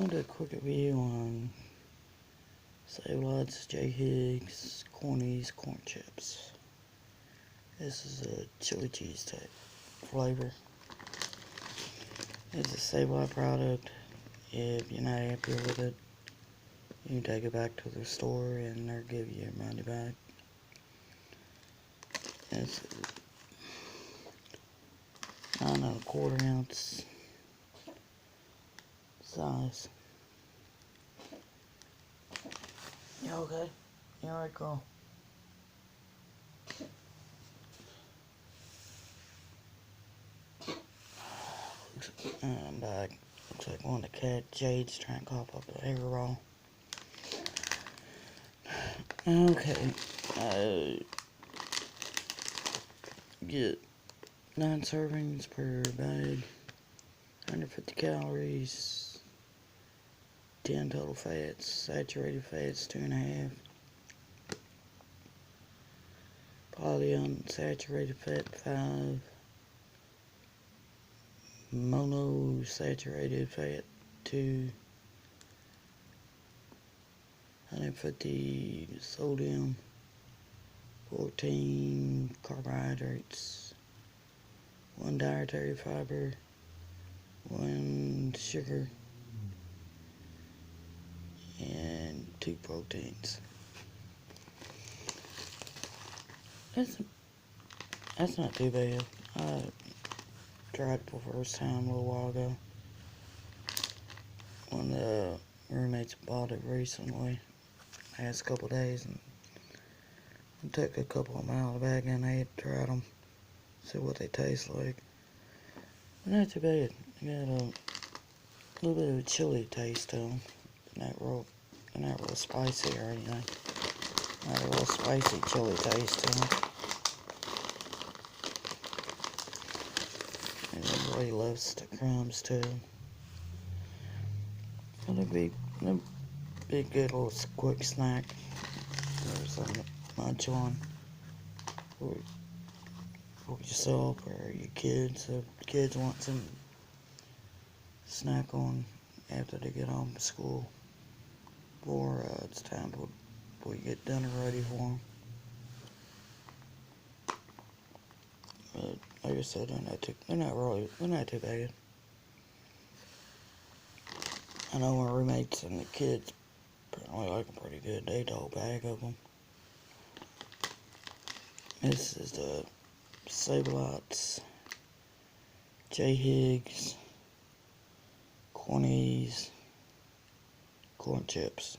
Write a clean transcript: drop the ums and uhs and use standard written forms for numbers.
going to do a quick review on Save-A-Lot's Higgs Cornies corn chips. This is a chili cheese type flavor. It's a Save-A-Lot product. If you're not happy with it, you can take it back to the store and they'll give you your money back. It's 9 1/4 ounce size. You okay? You alright, girl? I'm back. Looks like one of the cat Jade's trying to cough up the hair roll. Okay. Get 9 servings per bag. 150 calories. 10 total fats. Saturated fats 2.5. Polyunsaturated fat 5. Monosaturated fat 2. 150 sodium. 14 carbohydrates. 1 dietary fiber. 1 sugar. And 2 proteins. That's not too bad. I tried it for the first time a little while ago. One of the roommates bought it recently. Last couple days, and I took a couple of them out of the bag and I tried them. See what they taste like. But not too bad. They got a little bit of a chili taste to them. They're not real spicy or anything. Not a real spicy chili taste to them. And everybody loves the crumbs too. It'll be a good little quick snack. Or something to munch on. For yourself or your kids. If kids want some snack on after they get home from school. Or it's time before you get dinner ready for them. But like I said, they're not too bad. I know my roommates and the kids apparently like them pretty good. They ate a whole bag of them. This is the Save-A-Lot's Higgs Cornies corn chips.